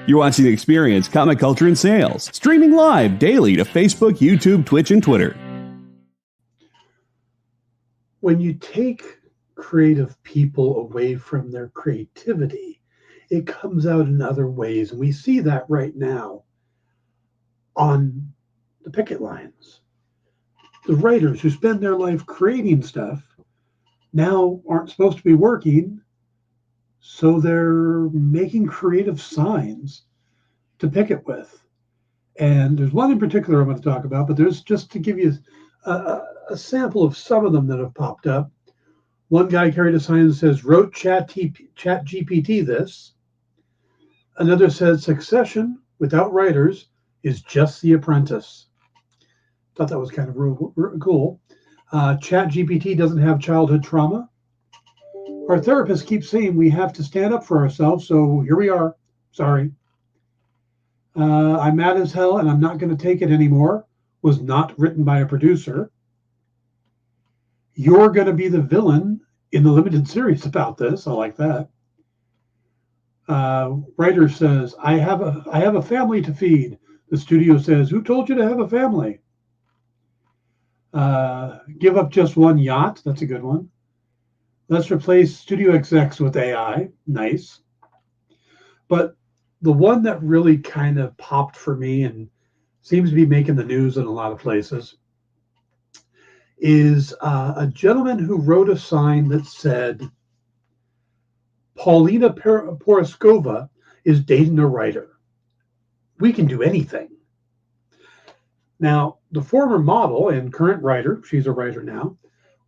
You're watching Experience Comic Culture and Sales, streaming live daily to Facebook, YouTube, Twitch, and Twitter. When you take creative people away from their creativity, it comes out in other ways. And we see that right now on the picket lines. The writers who spend their life creating stuff now aren't supposed to be working, so they're making creative signs to picket with. And there's one in particular I'm going to talk about, but there's just to give you a sample of some of them that have popped up. One guy carried a sign that says, wrote Chat GPT this. Another said, Succession without writers is just The Apprentice. Thought that was kind of cool. Chat GPT doesn't have childhood trauma. Our therapist keeps saying we have to stand up for ourselves, so here we are. Sorry. I'm mad as hell and I'm not going to take it anymore. Was not written by a producer. You're going to be the villain in the limited series about this. I like that. Writer says, I have a family to feed. The studio says, who told you to have a family? Give up just one yacht. That's a good one. Let's replace studio execs with AI. Nice. But the one that really kind of popped for me and seems to be making the news in a lot of places is a gentleman who wrote a sign that said, Paulina Poroskova is dating a writer. We can do anything. Now, the former model and current writer, she's a writer now,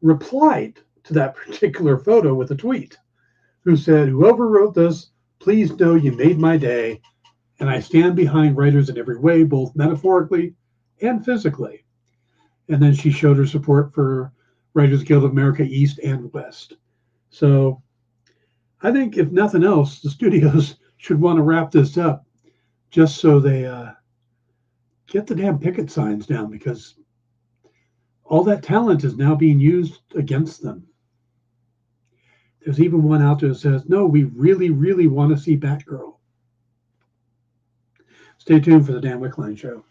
replied to that particular photo with a tweet who said, whoever wrote this, please know you made my day, and I stand behind writers in every way, both metaphorically and physically. And then she showed her support for Writers Guild of America East and West. So I think if nothing else, the studios should want to wrap this up just so they get the damn picket signs down, because all that talent is now being used against them. There's even one out there that says, no, we really, really want to see Batgirl. Stay tuned for the Dan Wickline Show.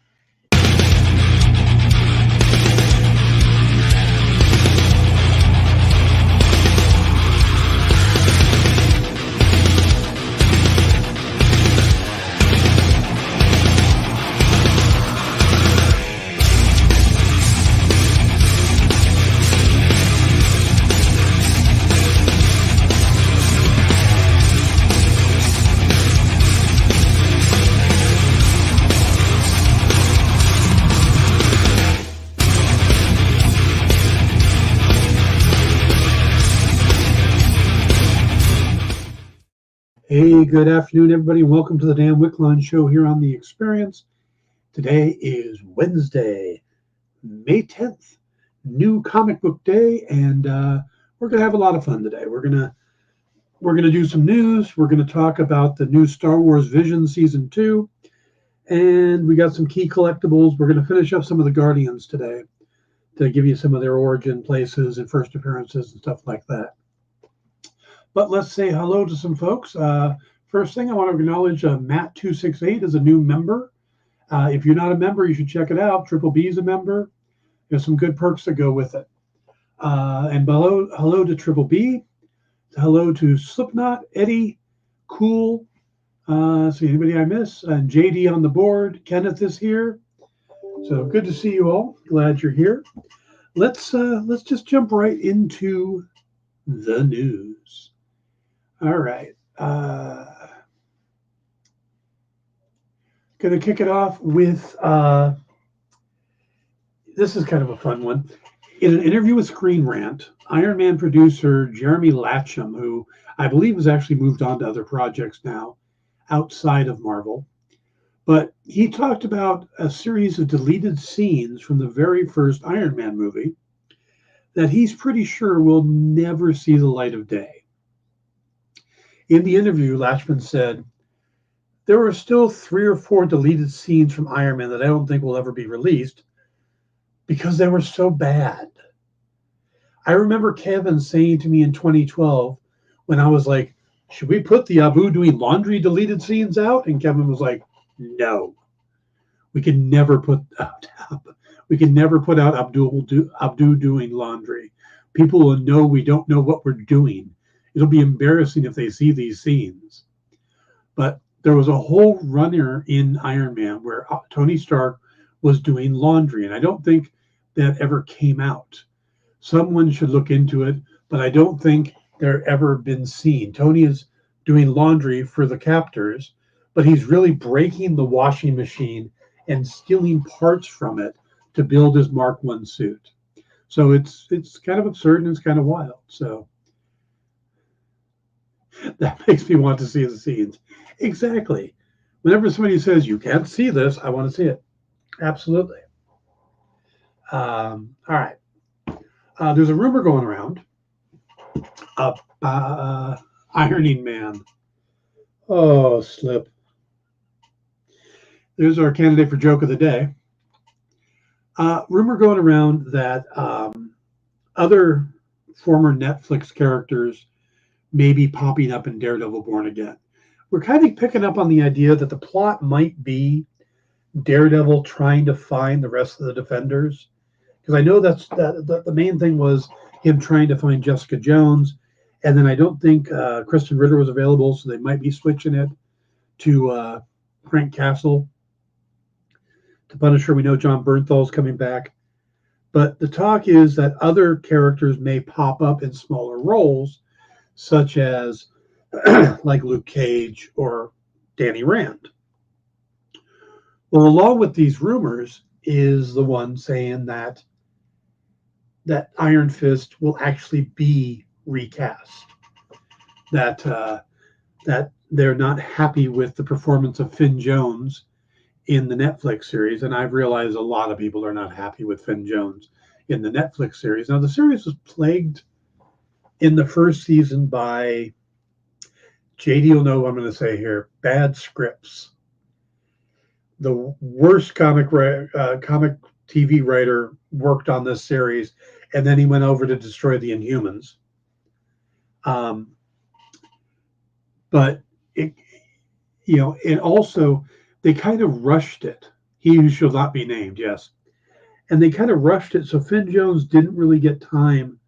Hey, good afternoon, everybody. Welcome to the Dan Wickline Show here on The Experience. Today is Wednesday, May 10th, new comic book day, and we're going to have a lot of fun today. We're gonna do some news. We're going to talk about the new Star Wars Vision Season 2, and we got some key collectibles. We're going to finish up some of the Guardians today to give you some of their origin places and first appearances and stuff like that. But let's say hello to some folks. First thing, I want to acknowledge Matt268 is a new member. If you're not a member, you should check it out. Triple B is a member. There's some good perks that go with it. And hello to Triple B. Hello to Slipknot, Eddie, Cool. See anybody I miss? And JD on the board. Kenneth is here. So good to see you all. Glad you're here. Let's just jump right into the news. All right. Going to kick it off with, this is kind of a fun one. In an interview with Screen Rant, Iron Man producer Jeremy Latcham, who I believe has actually moved on to other projects now outside of Marvel, but he talked about a series of deleted scenes from the very first Iron Man movie that he's pretty sure will never see the light of day. In the interview, Latchman said, there are still 3 or 4 deleted scenes from Iron Man that I don't think will ever be released because they were so bad. I remember Kevin saying to me in 2012, when I was like should we put the Abu doing laundry deleted scenes out? And Kevin was like, no, we can never put out Abdu doing laundry. People will know we don't know what we're doing. It'll be embarrassing if they see these scenes. But there was a whole runner in Iron Man where Tony Stark was doing laundry, and I don't think that ever came out. Someone should look into it, but I don't think they're ever been seen. Tony is doing laundry for the captors, but he's really breaking the washing machine and stealing parts from it to build his Mark I suit. So it's kind of absurd and it's kind of wild. So that makes me want to see the scenes. Exactly. Whenever somebody says you can't see this, I want to see it. Absolutely. All right. There's a rumor going around of Ironing Man. Oh, slip. There's our candidate for joke of the day. Rumor going around that other former Netflix characters may be popping up in Daredevil Born Again. We're kind of picking up on the idea that the plot might be Daredevil trying to find the rest of the Defenders. Because I know that the main thing was him trying to find Jessica Jones. And then I don't think Kristen Ritter was available, so they might be switching it to Frank Castle. To Punisher, we know John Bernthal's coming back. But the talk is that other characters may pop up in smaller roles, such as like Luke Cage or Danny Rand. Well, along with these rumors is the one saying that Iron Fist will actually be recast. That they're not happy with the performance of Finn Jones in the Netflix series, and I've realized a lot of people are not happy with Finn Jones in the Netflix series. Now, the series was plagued in the first season by, JD will know what I'm going to say here, bad scripts. The worst comic TV writer worked on this series, and then he went over to destroy the Inhumans. But it also, they kind of rushed it. He who shall not be named, yes. And they kind of rushed it, so Finn Jones didn't really get time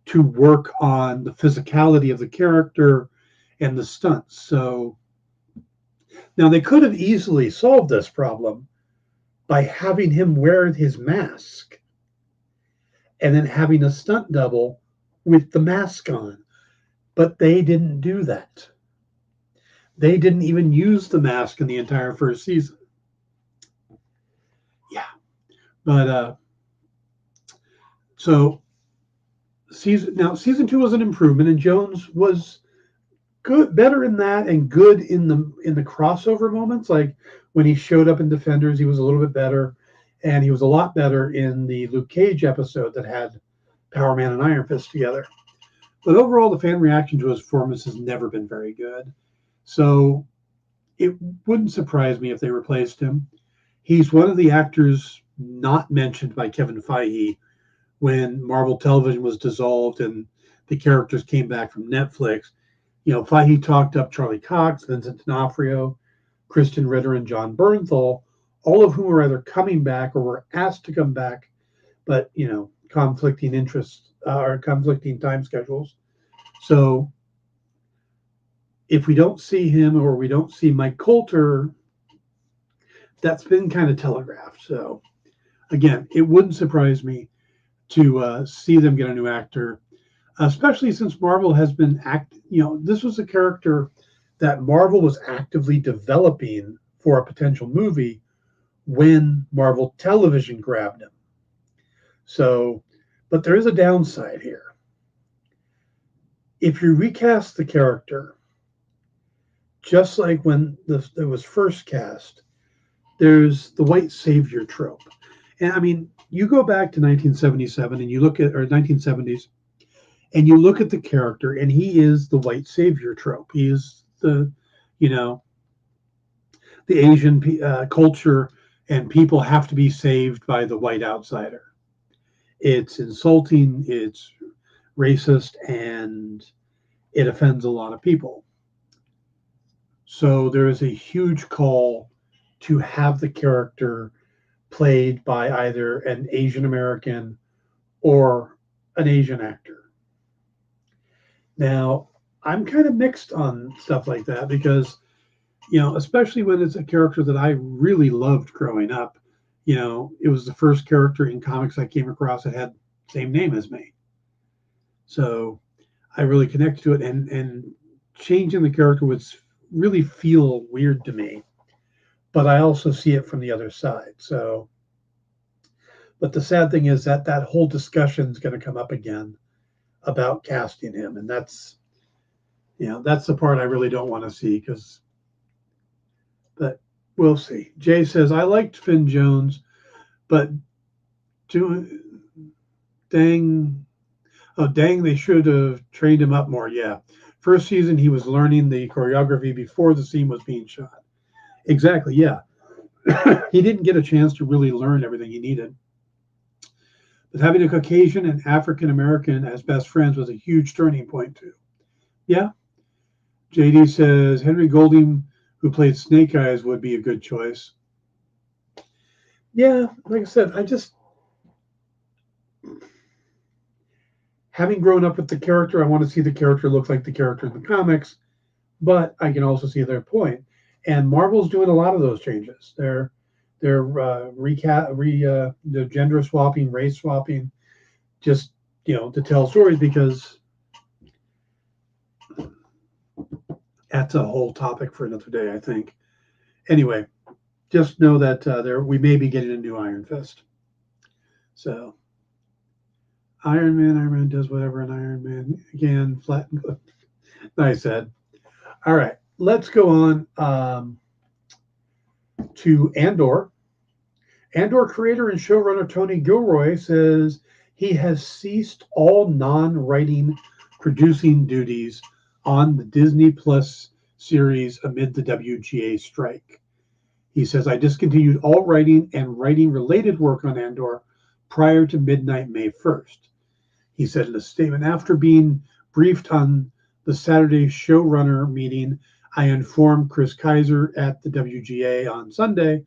to work on the physicality of the character and the stunts. So now they could have easily solved this problem by having him wear his mask and then having a stunt double with the mask on. But they didn't do that. They didn't even use the mask in the entire first season. Yeah. But so season 2 was an improvement, and Jones was good, better in that, and good in the crossover moments. Like when he showed up in Defenders, he was a little bit better, and he was a lot better in the Luke Cage episode that had Power Man and Iron Fist together. But overall, the fan reaction to his performance has never been very good. So it wouldn't surprise me if they replaced him. He's one of the actors not mentioned by Kevin Feige when Marvel Television was dissolved and the characters came back from Netflix. Feige talked up Charlie Cox, Vincent D'Onofrio, Kristen Ritter, and John Bernthal, all of whom were either coming back or were asked to come back, but, conflicting interests or conflicting time schedules. So if we don't see him or we don't see Mike Coulter, that's been kind of telegraphed. So again, it wouldn't surprise me to see them get a new actor, especially since Marvel has been this was a character that Marvel was actively developing for a potential movie when Marvel Television grabbed him. So, but there is a downside here. If you recast the character, just like when it was first cast, there's the white savior trope. And I mean, you go back to 1977 and you look at, or 1970s, and you look at the character, and he is the white savior trope. He is the Asian culture, and people have to be saved by the white outsider. It's insulting, it's racist, and it offends a lot of people. So there is a huge call to have the character played by either an Asian American or an Asian actor. Now, I'm kind of mixed on stuff like that because, especially when it's a character that I really loved growing up. It was the first character in comics I came across that had the same name as me. So I really connected to it, and changing the character would really feel weird to me. But I also see it from the other side. So, but the sad thing is that whole discussion is going to come up again about casting him, and that's the part I really don't want to see but we'll see. Jay says, I liked Finn Jones, but dang, they should have trained him up more. Yeah. First season, he was learning the choreography before the scene was being shot. Exactly. Yeah. He didn't get a chance to really learn everything he needed. But having a Caucasian and African American as best friends was a huge turning point, too. Yeah. JD says Henry Golding, who played Snake Eyes, would be a good choice. Yeah, like I said, having grown up with the character, I want to see the character look like the character in the comics, but I can also see their point. And Marvel's doing a lot of those changes. They're gender swapping, race swapping, just to tell stories, because that's a whole topic for another day, I think. Anyway, just know that we may be getting a new Iron Fist. So Iron Man does whatever an Iron Man can. Flat and good. Nice, Ed. All right, let's go on to Andor. Andor creator and showrunner Tony Gilroy says he has ceased all non-writing producing duties on the Disney Plus series amid the WGA strike. He says, I discontinued all writing and writing-related work on Andor prior to midnight May 1st. He said in a statement, after being briefed on the Saturday showrunner meeting, I informed Chris Kaiser at the WGA on Sunday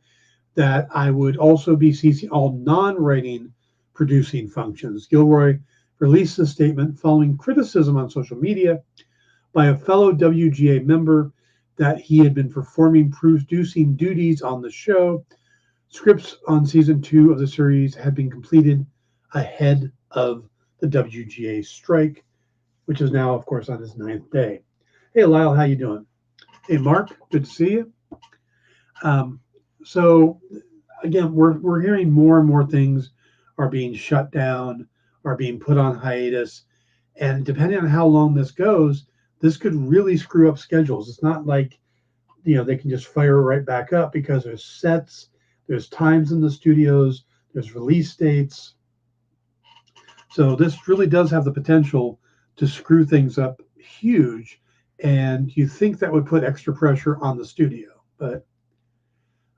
that I would also be ceasing all non-writing producing functions. Gilroy released the statement following criticism on social media by a fellow WGA member that he had been performing producing duties on the show. Scripts on season 2 of the series had been completed ahead of the WGA strike, which is now, of course, on its 9th day. Hey, Lyle, how you doing? Hey, Mark, good to see you. So, again, we're hearing more and more things are being shut down, are being put on hiatus, and depending on how long this goes, this could really screw up schedules. It's not like, they can just fire right back up, because there's sets, there's times in the studios, there's release dates. So this really does have the potential to screw things up huge, and you think that would put extra pressure on the studio. But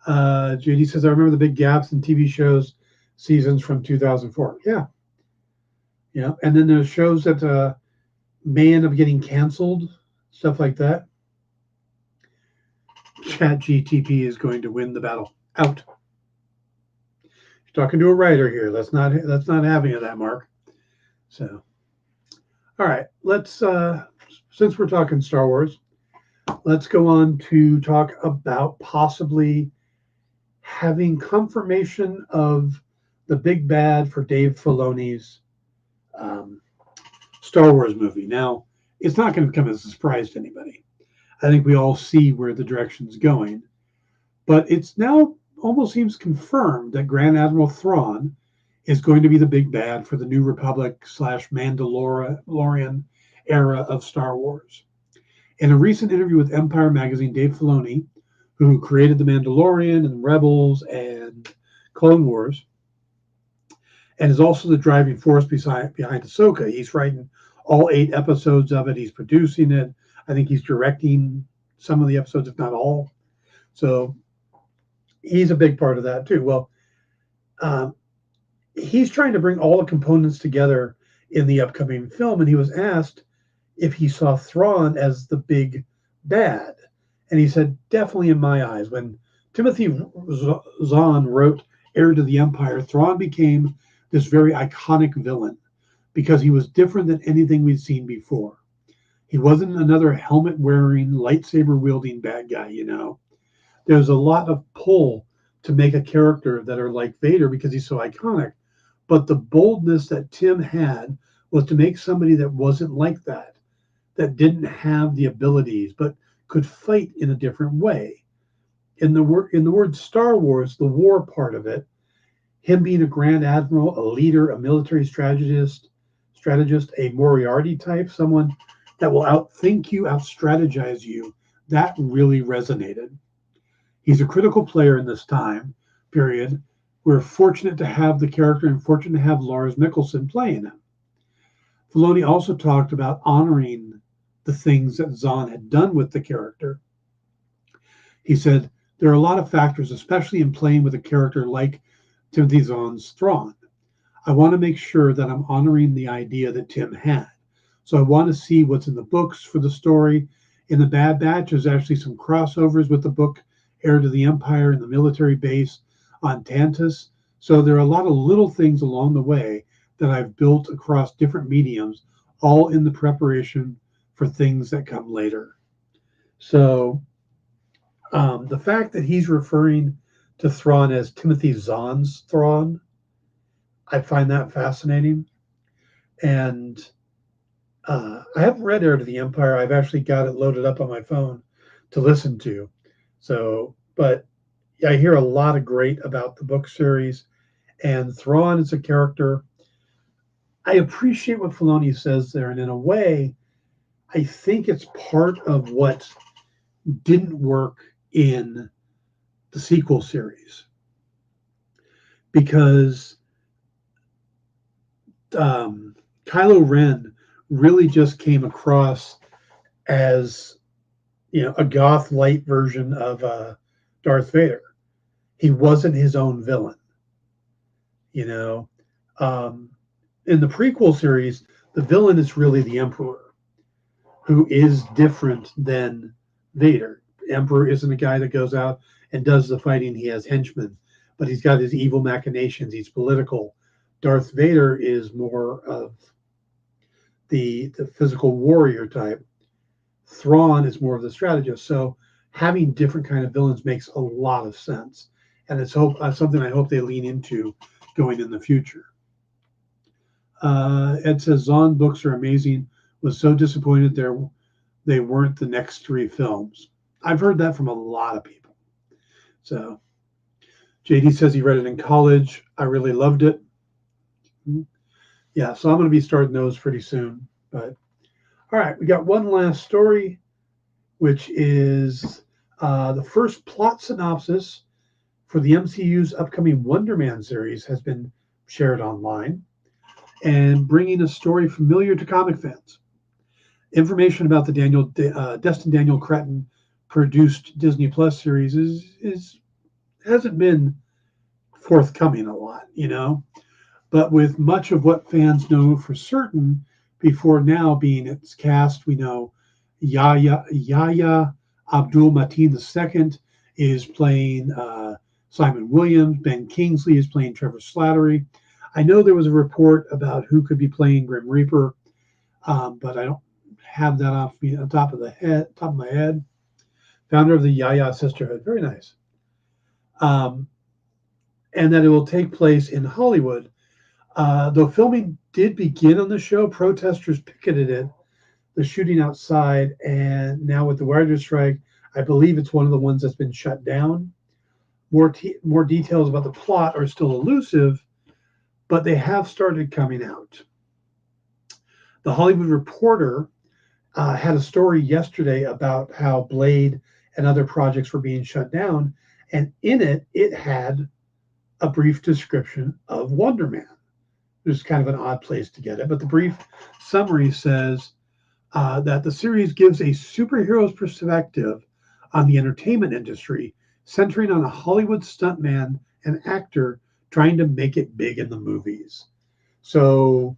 JD says, I remember the big gaps in TV shows seasons from 2004. Yeah. And then there's shows that may end up getting canceled, stuff like that. ChatGTP is going to win the battle. Out. You're talking to a writer here. That's not having it, that, Mark. So, all right, let's since we're talking Star Wars, let's go on to talk about possibly having confirmation of the big bad for Dave Filoni's Star Wars movie. Now, it's not going to come as a surprise to anybody. I think we all see where the direction's going, but it's now almost seems confirmed that Grand Admiral Thrawn is going to be the big bad for the New Republic / Mandalorian era of Star Wars. In a recent interview with Empire Magazine, Dave Filoni, who created The Mandalorian and Rebels and Clone Wars, and is also the driving force behind Ahsoka. He's writing all 8 episodes of it. He's producing it. I think he's directing some of the episodes, if not all. So he's a big part of that too. Well, he's trying to bring all the components together in the upcoming film, and he was asked if he saw Thrawn as the big bad. And he said, definitely in my eyes, when Timothy Zahn wrote Heir to the Empire, Thrawn became this very iconic villain because he was different than anything we'd seen before. He wasn't another helmet wearing, lightsaber wielding bad guy, you know. There's a lot of pull to make a character that are like Vader because he's so iconic. But the boldness that Tim had was to make somebody that wasn't like that, that didn't have the abilities, but could fight in a different way. In the word Star Wars, the war part of it, him being a grand admiral, a leader, a military strategist, a Moriarty type, someone that will outthink you, outstrategize you, that really resonated. He's a critical player in this time period. We're fortunate to have the character and fortunate to have Lars Mikkelsen playing him. Filoni also talked about honoring the things that Zahn had done with the character. He said, there are a lot of factors, especially in playing with a character like Timothy Zahn's Thrawn. I want to make sure that I'm honoring the idea that Tim had. So I want to see what's in the books for the story. In the Bad Batch, there's actually some crossovers with the book Heir to the Empire and the military base on Tantus. So there are a lot of little things along the way that I've built across different mediums, all in the preparation for things that come later. So the fact that he's referring to Thrawn as Timothy Zahn's Thrawn, I find that fascinating. And I haven't read Heir to the Empire. I've actually got it loaded up on my phone to listen to. So, but I hear a lot of great about the book series, and Thrawn is a character. I appreciate what Filoni says there, and in a way, I think it's part of what didn't work in the sequel series, because Kylo Ren really just came across as, a goth light version of Darth Vader. He wasn't his own villain. In the prequel series, the villain is really the Emperor, who is different than Vader. The Emperor isn't a guy that goes out and does the fighting. He has henchmen, but he's got his evil machinations. He's political. Darth Vader is more of the physical warrior type. Thrawn is more of the strategist. So having different kind of villains makes a lot of sense, and it's something I hope they lean into going in the future. Ed says Zahn books are amazing. Was so disappointed they weren't the next 3 films. I've heard that from a lot of people. So JD says he read it in college. I really loved it. Yeah, so I'm going to be starting those pretty soon. But all right, we got one last story, which is the first plot synopsis for the MCU's upcoming Wonder Man series has been shared online, and bringing a story familiar to comic fans. Information about the Destin Daniel Cretton produced Disney Plus series hasn't been forthcoming a lot, But with much of what fans know for certain before now being its cast, we know Yahya Abdul-Mateen II is playing Simon Williams. Ben Kingsley is playing Trevor Slattery. I know there was a report about who could be playing Grim Reaper, but I don't have that off me on top of my head. Founder of the Yahya Sisterhood, very nice. And that it will take place in Hollywood. Though filming did begin on the show, protesters picketed it, the shooting outside, and now with the writer's strike, I believe it's one of the ones that's been shut down. More details about the plot are still elusive, but they have started coming out. The Hollywood Reporter had a story yesterday about how Blade and other projects were being shut down, and in it had a brief description of Wonder Man. It's kind of an odd place to get it, but the brief summary says that the series gives a superhero's perspective on the entertainment industry, centering on a Hollywood stuntman and actor trying to make it big in the movies. So,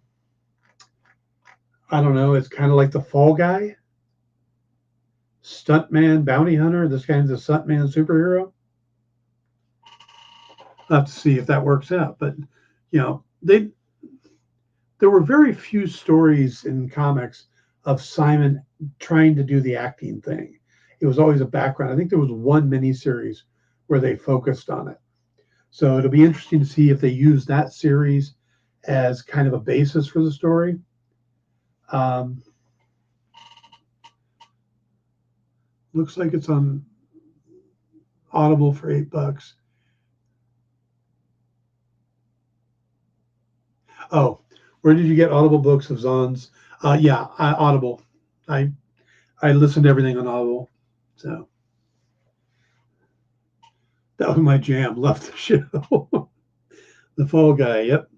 I don't know, it's kind of like the Fall Guy stuntman bounty hunter. This guy's a stuntman superhero. I'll have to see if that works out. But there were very few stories in comics of Simon trying to do the acting thing. It was always a background. I think there was one miniseries where they focused on it. So it'll be interesting to see if they use that series as kind of a basis for the story. Looks like it's on Audible for $8. Oh, where did you get Audible books of Zahn's? Audible. I listened to everything on Audible. So that was my jam. Love the show. The Fall Guy. Yep.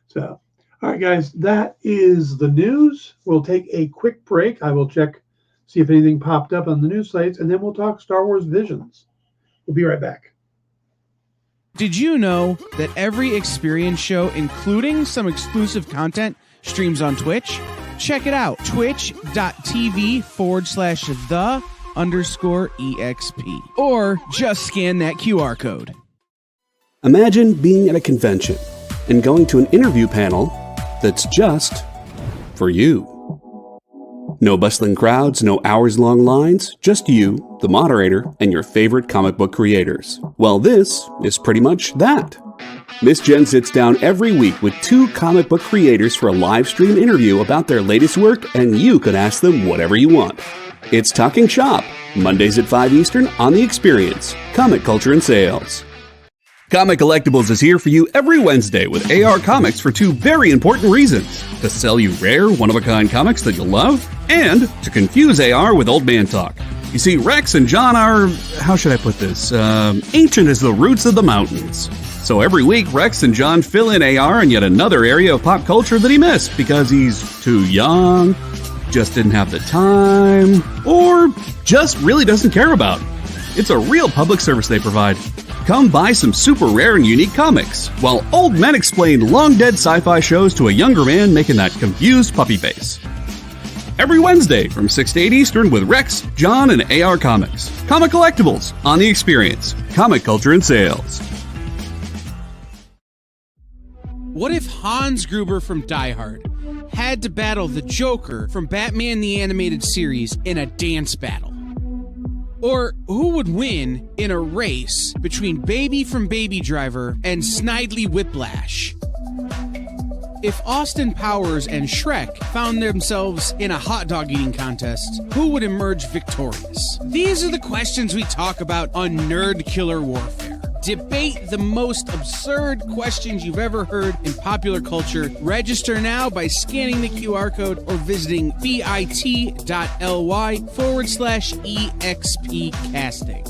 So, all right, guys, that is the news. We'll take a quick break. I will check, see if anything popped up on the news sites, and then we'll talk Star Wars Visions. We'll be right back. Did you know that every Experience show, including some exclusive content, streams on Twitch? Check it out. Twitch.tv/the_EXP. Or just scan that QR code. Imagine being at a convention and going to an interview panel that's just for you. No bustling crowds, no hours-long lines, just you, the moderator, and your favorite comic book creators. Well, this is pretty much that. Miss Jen sits down every week with 2 comic book creators for a live stream interview about their latest work, and you can ask them whatever you want. It's Talking Shop, Mondays at 5 Eastern on The Experience, Comic Culture and Sales. Comic Collectibles is here for you every Wednesday with AR Comics for 2 very important reasons. To sell you rare, one-of-a-kind comics that you'll love, and to confuse AR with old man talk. You see, Rex and John are, how should I put this, ancient as the roots of the mountains. So every week, Rex and John fill in AR in yet another area of pop culture that he missed because he's too young, just didn't have the time, or just really doesn't care about. It's a real public service they provide. Come buy some super rare and unique comics, while old men explain long-dead sci-fi shows to a younger man making that confused puppy face. Every Wednesday from 6 to 8 Eastern with Rex, John, and AR Comics. Comic Collectibles on The Experience. Comic Culture and Sales. What if Hans Gruber from Die Hard had to battle the Joker from Batman the Animated Series in a dance battle? Or who would win in a race between Baby from Baby Driver and Snidely Whiplash? If Austin Powers and Shrek found themselves in a hot dog eating contest, who would emerge victorious? These are the questions we talk about on Nerd Killer Warfare. Debate the most absurd questions you've ever heard in popular culture. Register now by scanning the QR code or visiting bit.ly/EXP casting.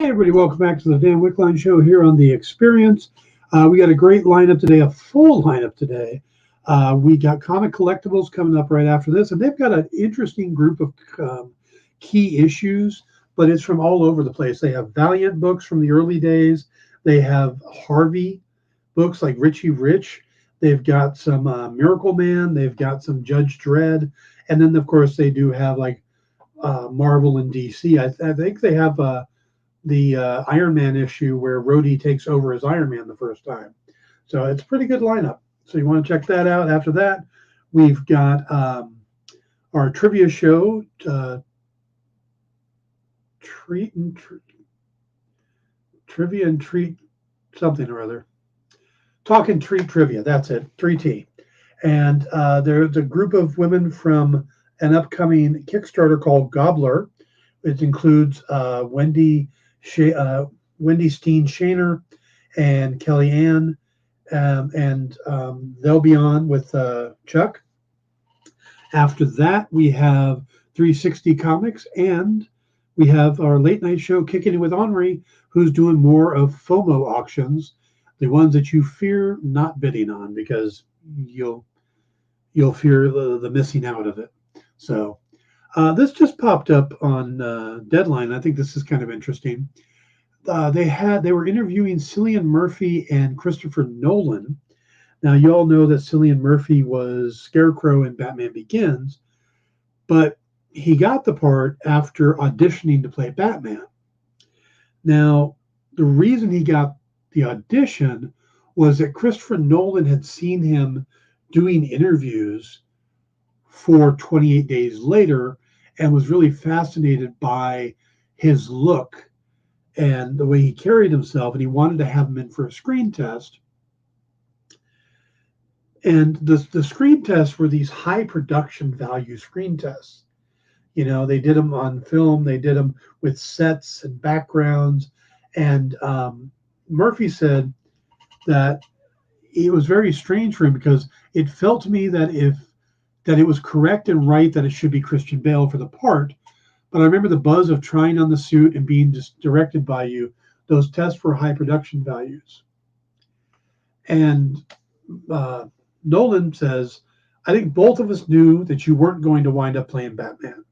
Everybody, welcome back to the Dan Wickline Show here on The Experience. We got a great lineup today, a full lineup today. We got Comic Collectibles coming up right after this, and they've got an interesting group of key issues, but it's from all over the place. They have Valiant books from the early days. They have Harvey books like Richie Rich. They've got some Miracle Man. They've got some Judge Dredd. And then, of course, they do have like Marvel and DC. I think they have the Iron Man issue where Rhodey takes over as Iron Man the first time. So it's a pretty good lineup. So you want to check that out. After that, we've got our trivia show, Trivia and Treat something or other. Talk and Treat Trivia, that's it, 3T. And there's a group of women from an upcoming Kickstarter called Gobbler. It includes Wendy Wendy Steen Shaner and Kelly Ann, and they'll be on with Chuck. After that, we have 360 Comics, and we have our late night show Kicking It with Henri, who's doing more of FOMO auctions, the ones that you fear not bidding on because you'll fear the missing out of it. So this just popped up on Deadline. I think this is kind of interesting. They were interviewing Cillian Murphy and Christopher Nolan. Now, you all know that Cillian Murphy was Scarecrow in Batman Begins, but he got the part after auditioning to play Batman. Now, the reason he got the audition was that Christopher Nolan had seen him doing interviews for 28 Days Later and was really fascinated by his look and the way he carried himself, and he wanted to have him in for a screen test. And the screen tests were these high production value screen tests. You know, they did them on film, they did them with sets and backgrounds. And Murphy said that it was very strange for him because it felt to me that it was correct and right that it should be Christian Bale for the part. But I remember the buzz of trying on the suit and being just directed by you. Those tests were high production values. And Nolan says, I think both of us knew that you weren't going to wind up playing Batman.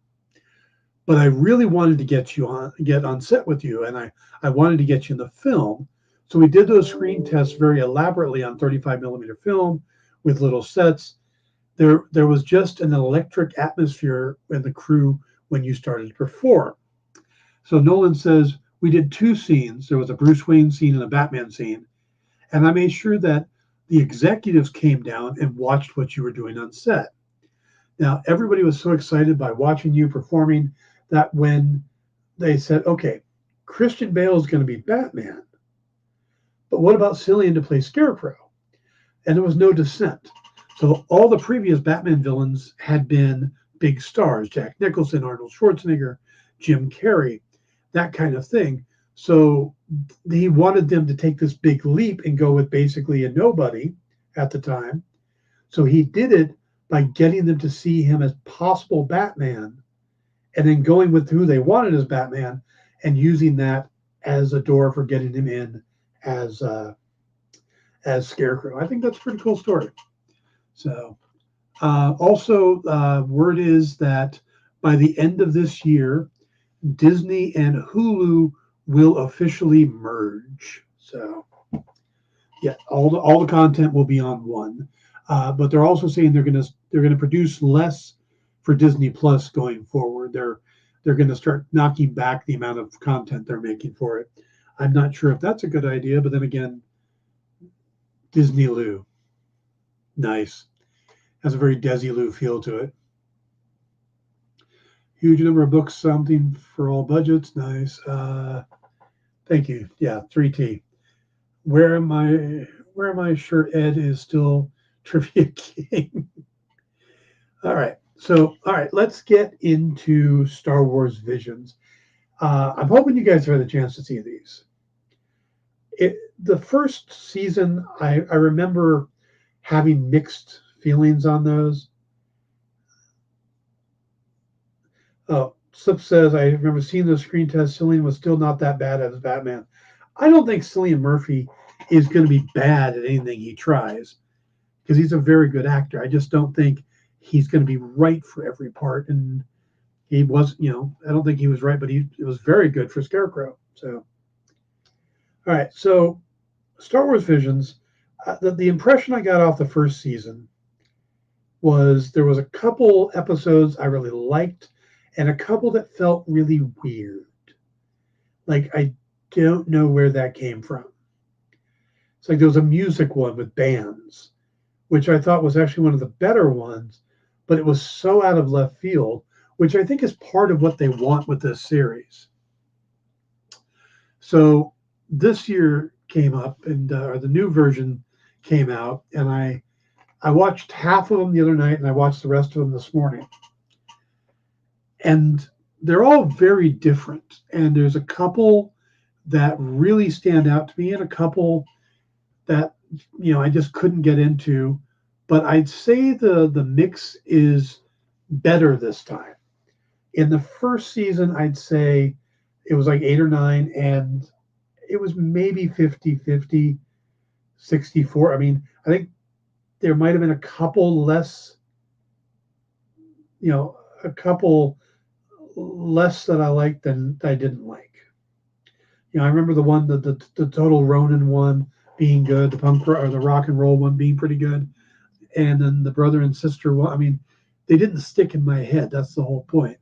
But I really wanted to get on set with you, and I wanted to get you in the film. So we did those screen tests very elaborately on 35 millimeter film with little sets. There was just an electric atmosphere in the crew when you started to perform. So Nolan says, we did two scenes. There was a Bruce Wayne scene and a Batman scene. And I made sure that the executives came down and watched what you were doing on set. Now, everybody was so excited by watching you performing that when they said, okay, Christian Bale is going to be Batman, but what about Cillian to play Scarecrow? And there was no dissent. So all the previous Batman villains had been big stars, Jack Nicholson, Arnold Schwarzenegger, Jim Carrey, that kind of thing. So he wanted them to take this big leap and go with basically a nobody at the time. So he did it by getting them to see him as possible Batman and then going with who they wanted as Batman and using that as a door for getting him in as Scarecrow. I think that's a pretty cool story. So also, word is that by the end of this year, Disney and Hulu will officially merge. So, yeah, all the content will be on one. But they're also saying they're gonna produce less for Disney Plus going forward. They're gonna start knocking back the amount of content they're making for it. I'm not sure if that's a good idea, but then again, Disney Lou, nice. Has a very Desilu feel to it. Huge number of books, something for all budgets. Nice. Thank you. Yeah, 3T. Where am I sure Ed is still Trivia King? All right. So, let's get into Star Wars Visions. I'm hoping you guys have had a chance to see these. The first season, I remember having mixed feelings on those. Oh, Slip says, I remember seeing the screen test. Cillian was still not that bad as Batman. I don't think Cillian Murphy is going to be bad at anything he tries because he's a very good actor. I just don't think he's going to be right for every part. And he was, I don't think he was right, but it was very good for Scarecrow. So, all right. So Star Wars Visions, the impression I got off the first season was there was a couple episodes I really liked and a couple that felt really weird. Like, I don't know where that came from. It's like there was a music one with bands, which I thought was actually one of the better ones, but it was so out of left field, which I think is part of what they want with this series. So this year came up, and or the new version came out, and I watched half of them the other night, and I watched the rest of them this morning. And they're all very different. And there's a couple that really stand out to me, and a couple that I just couldn't get into. But I'd say the mix is better this time. In the first season, I'd say it was like 8 or 9, and it was maybe 50-50, 64. I mean, I think there might have been a couple less, a couple less that I liked than I didn't like. I remember the one, the Total Ronin one being good, the punk or the rock and roll one being pretty good, and then the brother and sister one. I mean, they didn't stick in my head. That's the whole point.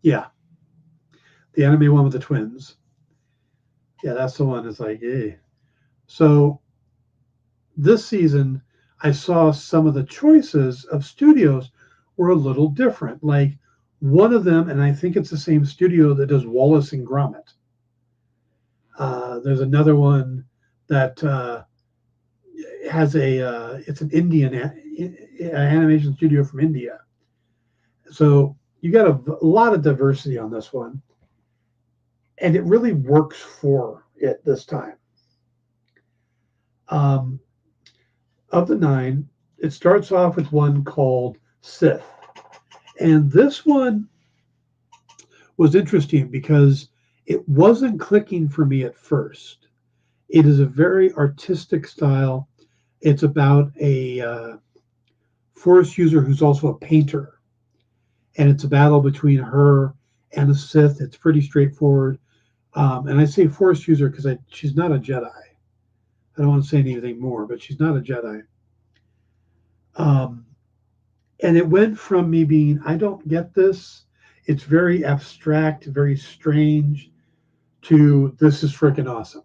Yeah, the anime one with the twins. Yeah, that's the one. It's like, eh. So this season, I saw some of the choices of studios were a little different. Like one of them, and I think it's the same studio that does Wallace and Gromit. There's another one that has it's an Indian animation studio from India. So you got a lot of diversity on this one. And it really works for it this time. Of the 9, it starts off with one called Sith. And this one was interesting because it wasn't clicking for me at first. It is a very artistic style. It's about a force user who's also a painter. And it's a battle between her and a Sith. It's pretty straightforward. And I say force user because she's not a Jedi. I don't want to say anything more, but she's not a Jedi. And it went from me being, I don't get this, it's very abstract, very strange, to this is freaking awesome.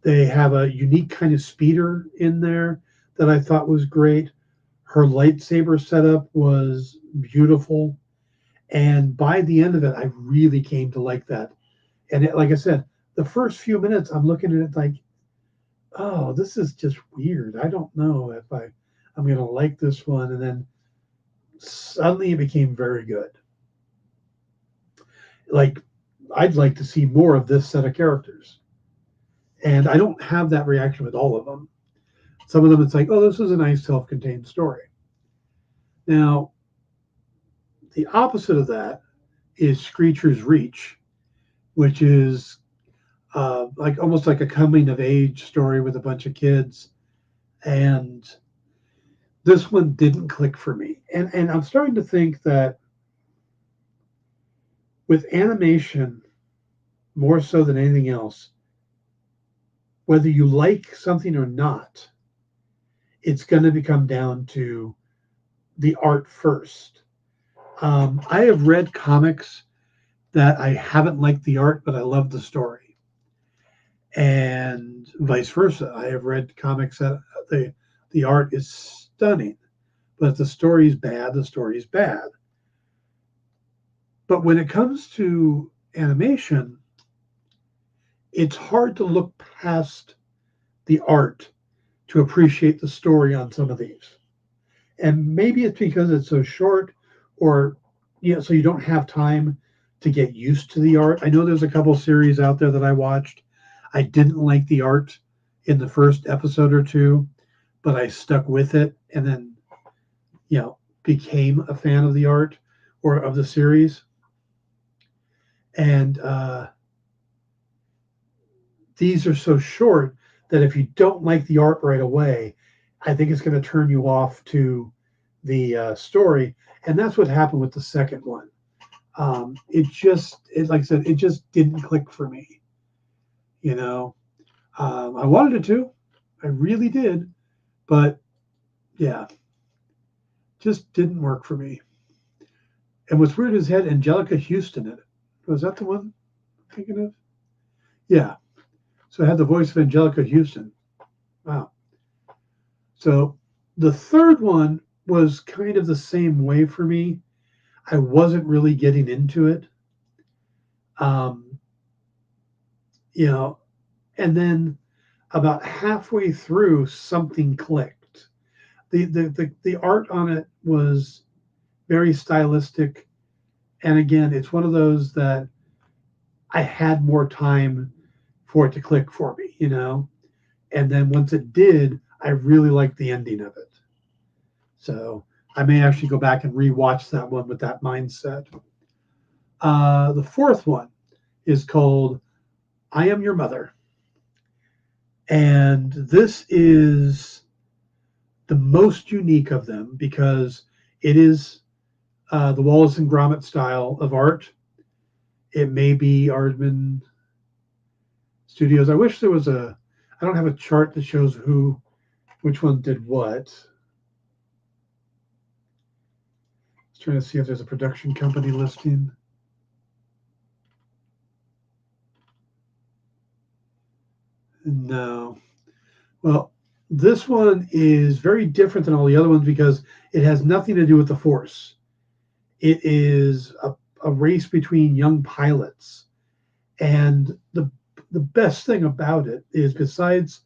They have a unique kind of speeder in there that I thought was great. Her lightsaber setup was beautiful. And by the end of it, I really came to like that. And like I said, the first few minutes, I'm looking at it like, oh, this is just weird. I don't know if I'm going to like this one. And then suddenly it became very good. Like, I'd like to see more of this set of characters. And I don't have that reaction with all of them. Some of them, it's like, oh, this is a nice self-contained story. Now, the opposite of that is Screecher's Reach, which is like almost like a coming of age story with a bunch of kids. And this one didn't click for me. And I'm starting to think that with animation, more so than anything else, whether you like something or not, it's going to become down to the art first. I have read comics that I haven't liked the art, but I love the story. And vice versa. I have read comics that the art is stunning, but if the story is bad, the story is bad. But when it comes to animation, it's hard to look past the art to appreciate the story on some of these. And maybe it's because it's so short, or so you don't have time to get used to the art. I know there's a couple series out there that I watched. I didn't like the art in the first episode or two, but I stuck with it and then, became a fan of the art or of the series. And these are so short that if you don't like the art right away, I think it's going to turn you off to the story. And that's what happened with the second one. Like I said, it just didn't click for me. I wanted it to, I really did, but yeah, just didn't work for me. And what's weird is it had Angelica Houston in it. Was that the one I'm thinking of? Yeah. So it had the voice of Angelica Houston. Wow. So the third one was kind of the same way for me. I wasn't really getting into it. And then about halfway through, something clicked. The art on it was very stylistic. And again, it's one of those that I had more time for it to click for me, you know. And then once it did, I really liked the ending of it. So I may actually go back and rewatch that one with that mindset. The fourth one is called I Am Your Mother. And this is the most unique of them because it is the Wallace and Gromit style of art. It may be Aardman Studios. I wish there was I don't have a chart that shows which one did what. I was trying to see if there's a production company listing. No. Well, this one is very different than all the other ones because it has nothing to do with the Force. It is a race between young pilots. And the best thing about it is, besides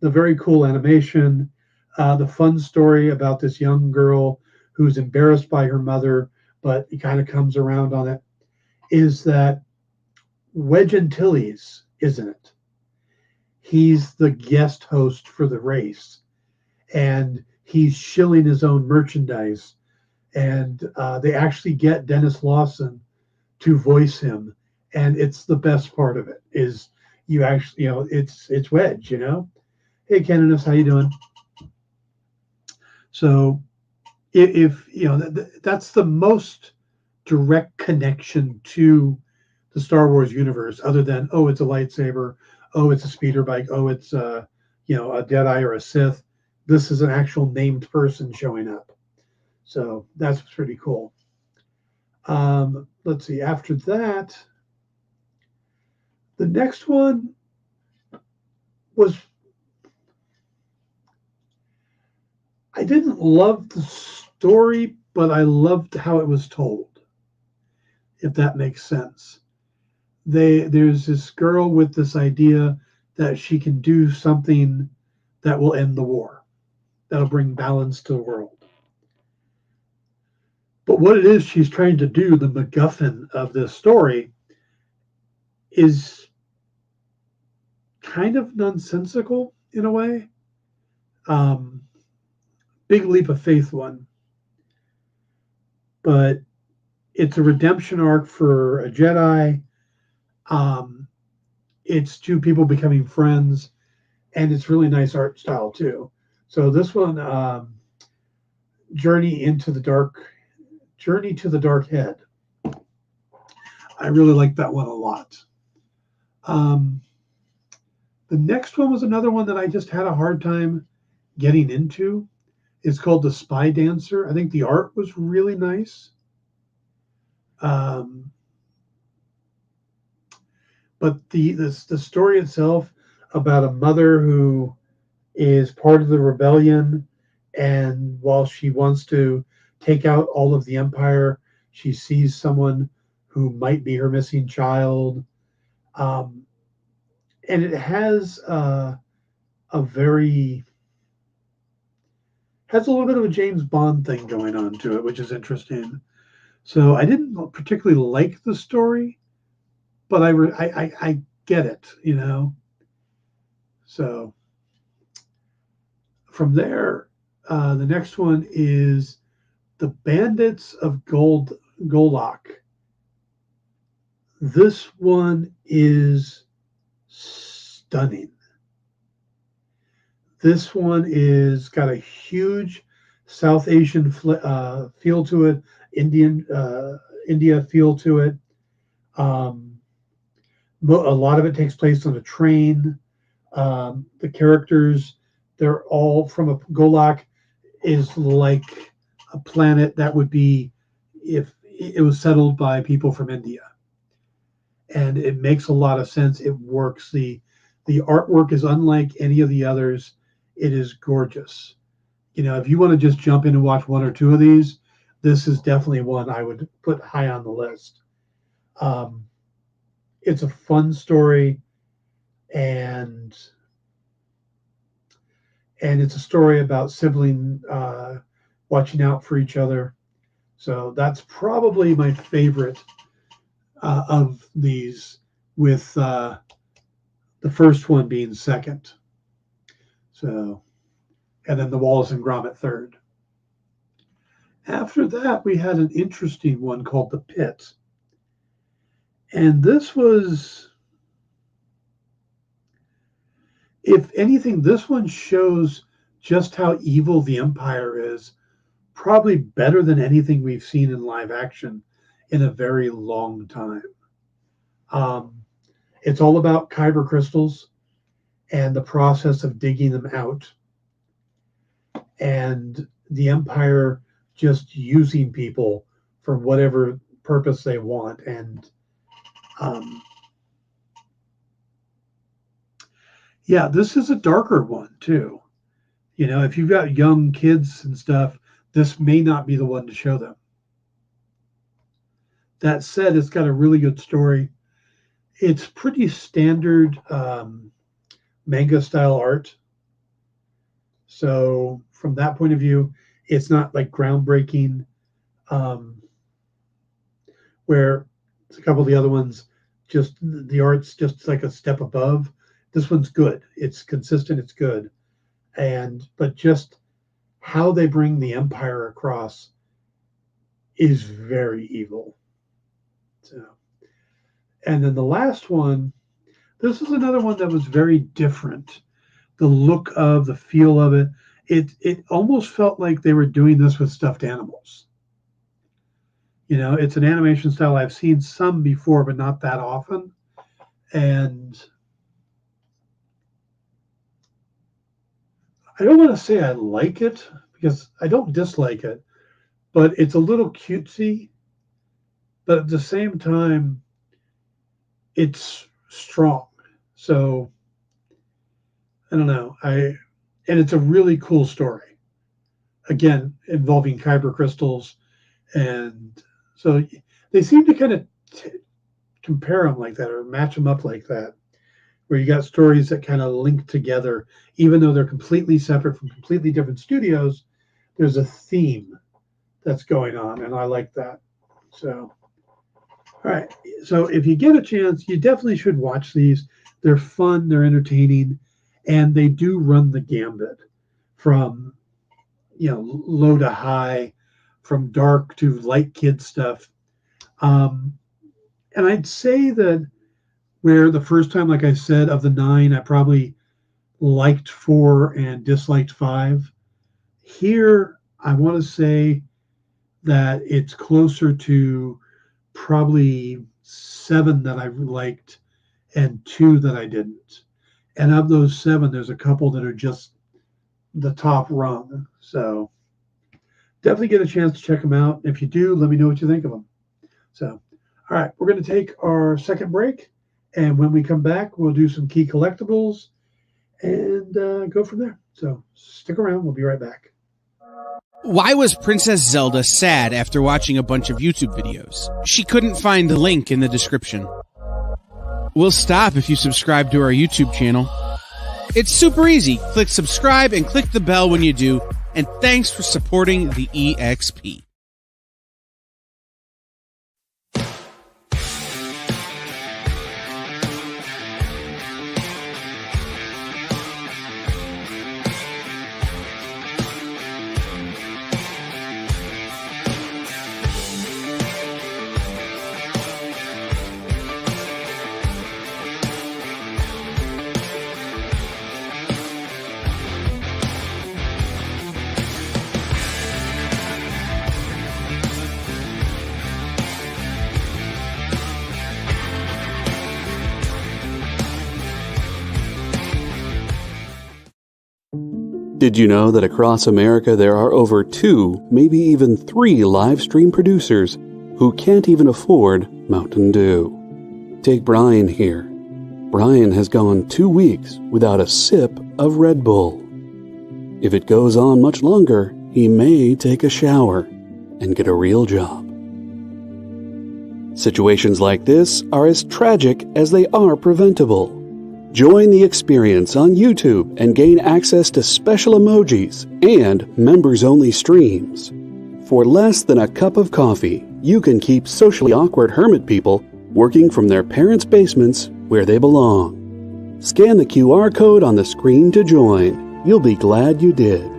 the very cool animation, the fun story about this young girl who's embarrassed by her mother, but he kind of comes around on it, is that Wedge Antilles is in it. He's the guest host for the race, and he's shilling his own merchandise. And they actually get Dennis Lawson to voice him, and it's the best part of it. Is you actually, you know, it's Wedge, you know. Hey, Kenneth, how you doing? So, if you know, that's the most direct connection to the Star Wars universe, other than, oh, it's a lightsaber, oh, it's a speeder bike, oh, it's you know, a Jedi or a Sith. This is an actual named person showing up. So that's pretty cool. Let's see. After that, the next one was, I didn't love the story, but I loved how it was told, if that makes sense. There's this girl with this idea that she can do something that will end the war, that'll bring balance to the world. But what it is she's trying to do, the MacGuffin of this story, is kind of nonsensical in a way. Big leap of faith one. But it's a redemption arc for a Jedi. It's two people becoming friends, and it's really nice art style too. So this one, Journey to the Dark Head. I really like that one a lot. The next one was another one that I just had a hard time getting into. It's called The Spy Dancer. I think the art was really nice. But the story itself, about a mother who is part of the rebellion, and while she wants to take out all of the Empire, she sees someone who might be her missing child. And it has a little bit of a James Bond thing going on to it, which is interesting. So I didn't particularly like the story, but I get it, you know. So from there, the next one is The Bandits of Golak. This one is stunning. This one is got a huge South Asian feel to it, India feel to it. A lot of it takes place on a train. The characters, they're all from a Golak, is like a planet that would be if it was settled by people from India. And it makes a lot of sense. It works. The artwork is unlike any of the others. It is gorgeous. You know, if you want to just jump in and watch one or two of these, this is definitely one I would put high on the list. It's a fun story, and it's a story about sibling watching out for each other. So that's probably my favorite of these with the first one being second. So, and then the Wallace and Gromit third. After that, we had an interesting one called The Pit. And this was, if anything, this one shows just how evil the Empire is, probably better than anything we've seen in live action in a very long time. It's all about kyber crystals and the process of digging them out, and the Empire just using people for whatever purpose they want. And yeah, this is a darker one too. You know, if you've got young kids and stuff, this may not be the one to show them. That said, it's got a really good story. It's pretty standard manga style art. So from that point of view, it's not like groundbreaking, where a couple of the other ones, just the art's just like a step above. This one's good. It's consistent. It's good. But just how they bring the Empire across is very evil. So, and then the last one, this is another one that was very different. The look of, the feel of it, it almost felt like they were doing this with stuffed animals. You know, it's an animation style I've seen some before, but not that often. And I don't want to say I like it, because I don't dislike it, but it's a little cutesy. But at the same time, it's strong. So I don't know. And it's a really cool story. Again, involving kyber crystals, and so they seem to kind of compare them like that, or match them up like that, where you got stories that kind of link together, even though they're completely separate from completely different studios. There's a theme that's going on, and I like that. So, all right. So if you get a chance, you definitely should watch these. They're fun, they're entertaining, and they do run the gambit from, you know, low to high, from dark to light kid stuff. And I'd say that where the first time, like I said, of the 9, I probably liked 4 and disliked 5. Here, I want to say that it's closer to probably 7 that I liked and 2 that I didn't. And of those 7, there's a couple that are just the top rung. So definitely get a chance to check them out. If you do, let me know what you think of them. So, all right, we're going to take our second break. And when we come back, we'll do some key collectibles and go from there. So stick around. We'll be right back. Why was Princess Zelda sad after watching a bunch of YouTube videos? She couldn't find the link in the description. We'll stop if you subscribe to our YouTube channel. It's super easy. Click subscribe and click the bell when you do. And thanks for supporting the EXP. Did you know that across America there are over 2, maybe even 3 live stream producers who can't even afford Mountain Dew? Take Brian here. Brian has gone 2 weeks without a sip of Red Bull. If it goes on much longer, he may take a shower and get a real job. Situations like this are as tragic as they are preventable. Join the experience on YouTube and gain access to special emojis and members-only streams. For less than a cup of coffee, you can keep socially awkward hermit people working from their parents' basements where they belong. Scan the QR code on the screen to join. You'll be glad you did.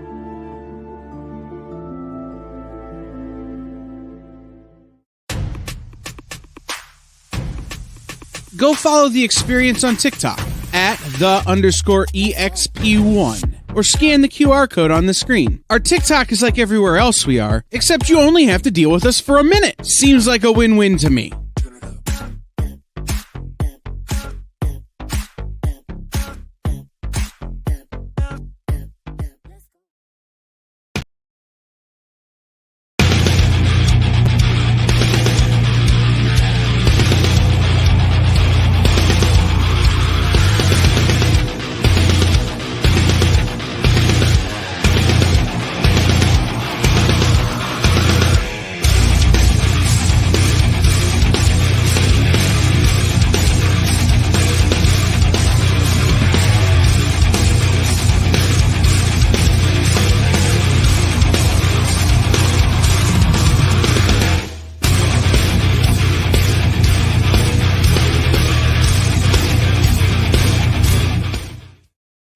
Go follow the experience on TikTok at @the_EXP1 or scan the QR code on the screen. Our TikTok is like everywhere else we are, except you only have to deal with us for a minute. Seems like a win-win to me.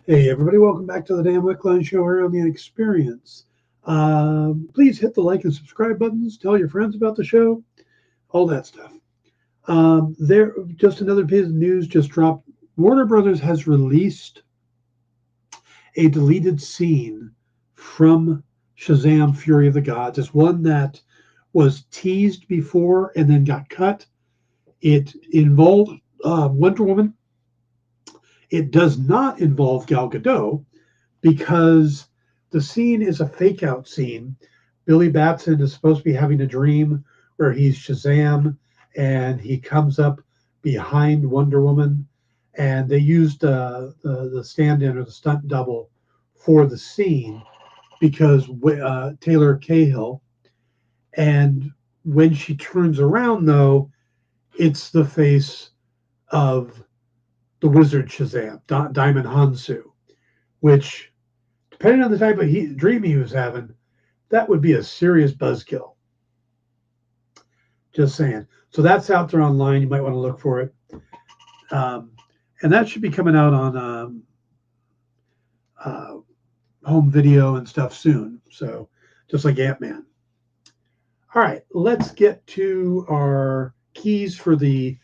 Hey everybody, welcome back to the Dan Wickline Show here on the Experience. Please hit the like and subscribe buttons, tell your friends about the show, all that stuff. There, just another piece of news just dropped. Warner Brothers has released a deleted scene from Shazam! Fury of the Gods. It's one that was teased before and then got cut. It involved Wonder Woman. It does not involve Gal Gadot because the scene is a fake out scene. Billy Batson is supposed to be having a dream where he's Shazam and he comes up behind Wonder Woman, and they used the stand-in or the stunt double for the scene because Taylor Cahill. And when she turns around, though, it's the face of the wizard Shazam, Diamond Hansu, which, depending on the type of dream he was having, that would be a serious buzzkill. Just saying. So that's out there online. You might want to look for it. And that should be coming out on home video and stuff soon. So just like Ant-Man. All right, let's get to our keys for the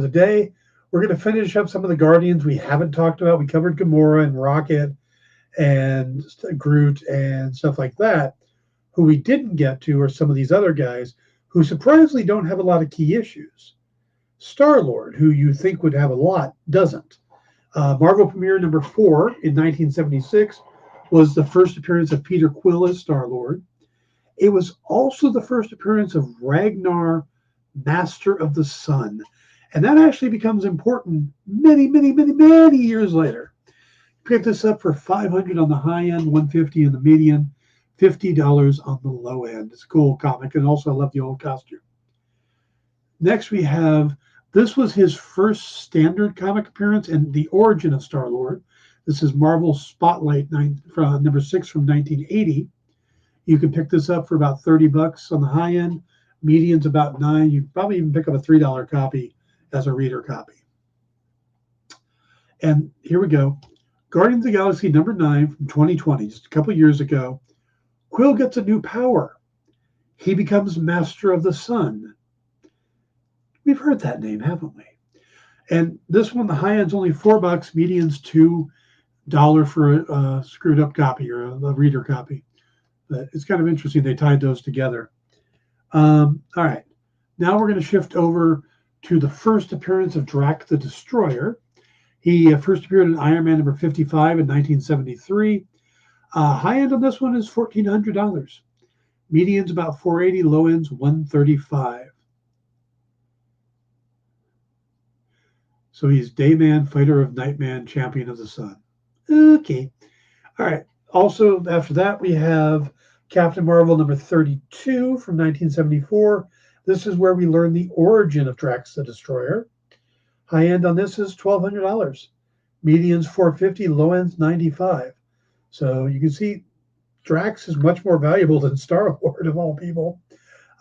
day. We're going to finish up some of the Guardians we haven't talked about. We covered Gamora and Rocket and Groot and stuff like that. Who we didn't get to are some of these other guys who surprisingly don't have a lot of key issues. Star-Lord, who you think would have a lot, doesn't. Marvel Premiere number 4 in 1976 was the first appearance of Peter Quill as Star-Lord. It was also the first appearance of Ragnar, Master of the Sun. And that actually becomes important many, many, many, many years later. Pick this up for $500 on the high end, $150 on the median, $50 on the low end. It's a cool comic, and also I love the old costume. Next we have, this was his first standard comic appearance and the origin of Star-Lord. This is Marvel Spotlight from number 6 from 1980. You can pick this up for about $30 on the high end. Median's about $9. You can probably even pick up a $3 copy as a reader copy. And here we go. Guardians of the Galaxy number 9 from 2020, just a couple years ago. Quill gets a new power. He becomes Master of the Sun. We've heard that name, haven't we? And this one, the high end's only $4, median's $2 for a screwed up copy or a reader copy. But it's kind of interesting they tied those together. All right. Now we're going to shift over to the first appearance of Drax the Destroyer. He first appeared in Iron Man number 55 in 1973. High end on this one is $1,400. Median's about $480, low end's $135. So he's Dayman, Fighter of Nightman, Champion of the Sun. Okay. All right. Also, after that, we have Captain Marvel number 32 from 1974. This is where we learn the origin of Drax the Destroyer. High end on this is $1,200. Median's $450, low end's $95. So you can see Drax is much more valuable than Star-Lord of all people.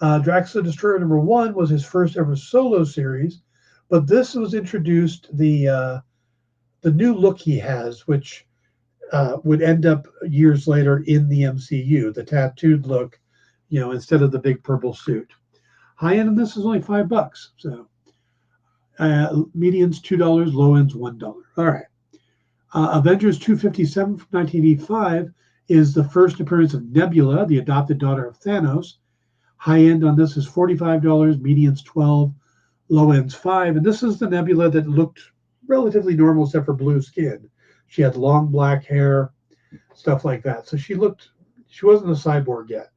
Drax the Destroyer #1 was his first ever solo series, but this was introduced the new look he has, which would end up years later in the MCU, the tattooed look, instead of the big purple suit. High end of this is only $5, so median's $2, low end's $1. All right. Avengers 257 from 1985 is the first appearance of Nebula, the adopted daughter of Thanos. High end on this is $45, median's $12, low end's $5. And this is the Nebula that looked relatively normal except for blue skin. She had long black hair, stuff like that. So she wasn't a cyborg yet.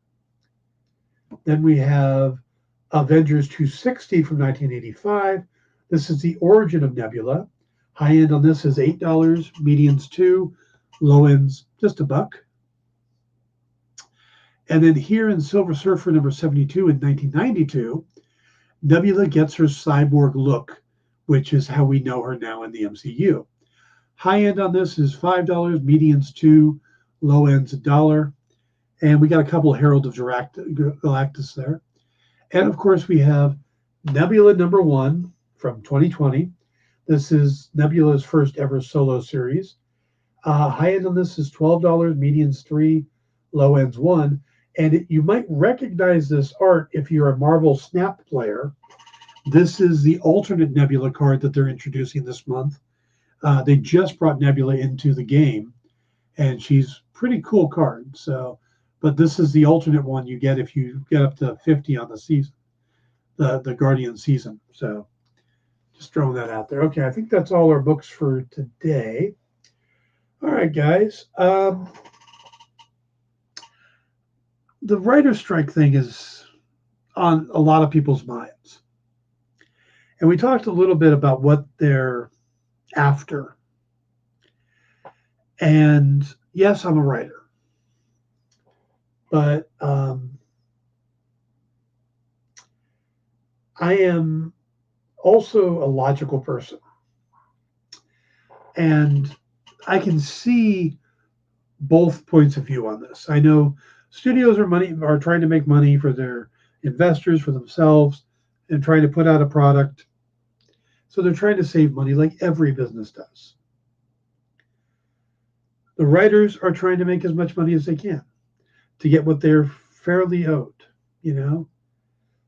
Then we have Avengers 260 from 1985. This is the origin of Nebula. High end on this is $8, median's $2, low end's just $1. And then here in Silver Surfer #72 in 1992, Nebula gets her cyborg look, which is how we know her now in the MCU. High end on this is $5, median's $2, low end's $1. And we got a couple of Herald of Galactus there. And of course, we have Nebula #1 from 2020. This is Nebula's first ever solo series. High end on this is $12, median's $3, low end's $1. And you might recognize this art if you're a Marvel Snap player. This is the alternate Nebula card that they're introducing this month. They just brought Nebula into the game, and she's a pretty cool card. But this is the alternate one you get if you get up to 50 on the season, the Guardian season. So just throwing that out there. Okay, I think that's all our books for today. All right, guys. The writer's strike thing is on a lot of people's minds. And we talked a little bit about what they're after. And yes, I'm a writer. But I am also a logical person. And I can see both points of view on this. I know studios are trying to make money for their investors, for themselves, and trying to put out a product. So they're trying to save money like every business does. The writers are trying to make as much money as they can to get what they're fairly owed,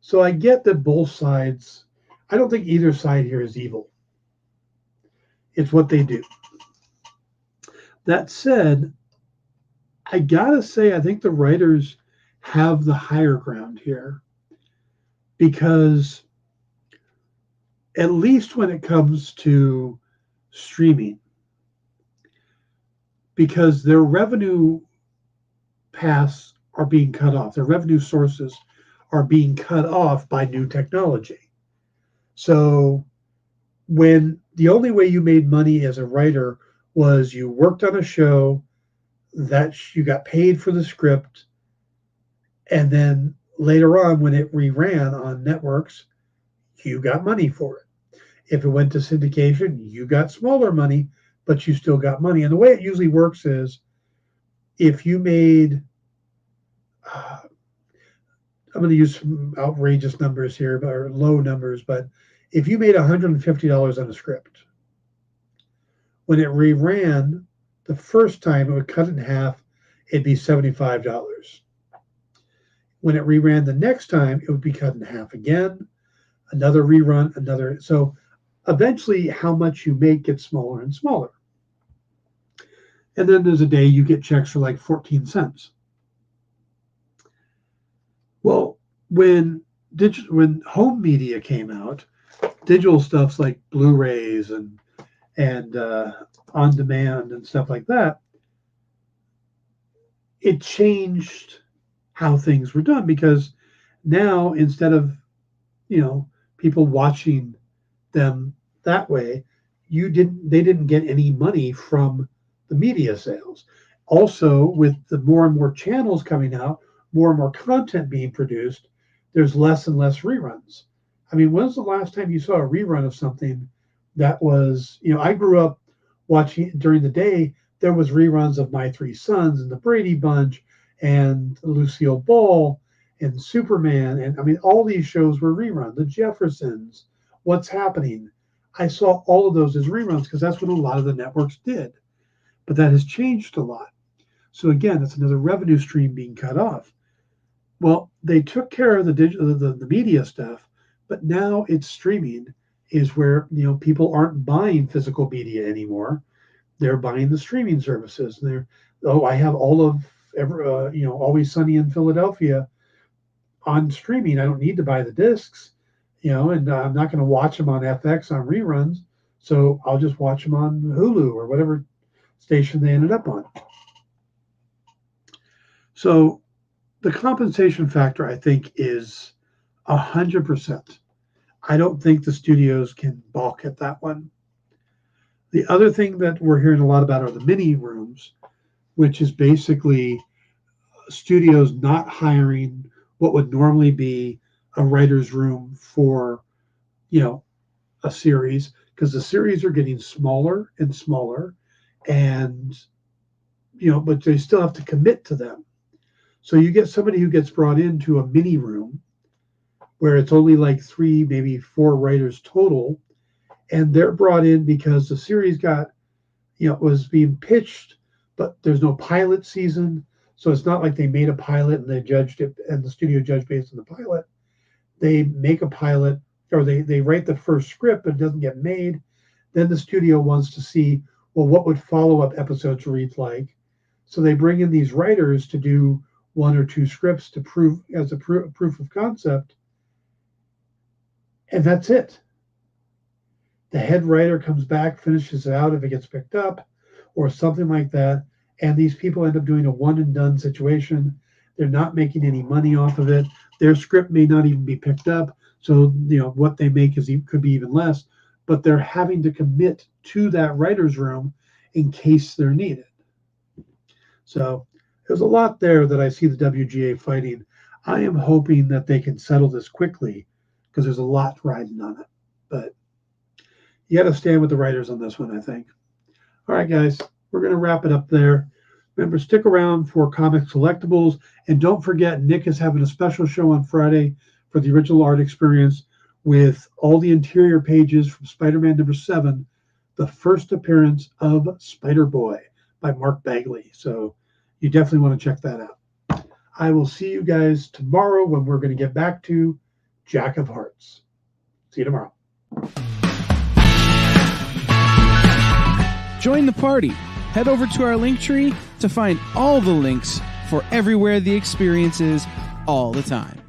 So I get that both sides, I don't think either side here is evil. It's what they do. That said, I gotta say, I think the writers have the higher ground here, because at least when it comes to streaming, because their revenue paths are being cut off, their revenue sources are being cut off by new technology. So when the only way you made money as a writer was you worked on a show, that you got paid for the script, and then later on when it reran on networks, you got money for it. If it went to syndication, you got smaller money, but you still got money. And the way it usually works is if you made, I'm going to use some outrageous numbers here, or low numbers, but if you made $150 on a script, when it reran, the first time it would cut it in half, it'd be $75. When it reran the next time, it would be cut in half again, another rerun, another. So eventually how much you make gets smaller and smaller. And then there's a day you get checks for like 14 cents. Well, when home media came out, digital stuffs like Blu-rays and on demand and stuff like that, it changed how things were done, because now instead of people watching them that way, they didn't get any money from the media sales. Also, with the more and more channels coming out, more and more content being produced, there's less and less reruns. I mean, when's the last time you saw a rerun of something that was, I grew up watching during the day, there was reruns of My Three Sons and the Brady Bunch and Lucille Ball and Superman, and I mean, all these shows were reruns. The Jeffersons, What's Happening. I saw all of those as reruns because that's what a lot of the networks did. But that has changed a lot. So again, it's another revenue stream being cut off. Well, they took care of the media stuff, but now it's streaming is where, you know, people aren't buying physical media anymore. They're buying the streaming services. And I have all of Always Sunny in Philadelphia on streaming. I don't need to buy the discs, you know, and I'm not going to watch them on FX on reruns. So I'll just watch them on Hulu or whatever station they ended up on. So the compensation factor, I think, is 100%. I don't think the studios can balk at that one. The other thing that we're hearing a lot about are the mini rooms, which is basically studios not hiring what would normally be a writer's room for, you know, a series, because the series are getting smaller and smaller, and, you know, but they still have to commit to them. So you get somebody who gets brought into a mini room where it's only like 3, maybe 4 writers total, and they're brought in because the series got, you know, was being pitched, but there's no pilot season. So it's not like they made a pilot and they judged it and the studio judged based on the pilot. They make a pilot, or they write the first script, but it doesn't get made. Then the studio wants to see, well, what would follow-up episodes read like? So they bring in these writers to do 1 or 2 scripts to prove as a proof of concept. And that's it. The head writer comes back, finishes it out if it gets picked up or something like that. And these people end up doing a one and done situation. They're not making any money off of it. Their script may not even be picked up. So, you know, what they make could be even less, but they're having to commit to that writer's room in case they're needed. So there's a lot there that I see the WGA fighting. I am hoping that they can settle this quickly because there's a lot riding on it. But you got to stand with the writers on this one, I think. All right, guys, we're going to wrap it up there. Remember, stick around for comic collectibles. And don't forget, Nick is having a special show on Friday for the original art experience with all the interior pages from Spider-Man #7, the first appearance of Spider-Boy by Mark Bagley. So you definitely want to check that out. I will see you guys tomorrow when we're going to get back to Jack of Hearts. See you tomorrow. Join the party. Head over to our Linktree to find all the links for everywhere the experience is all the time.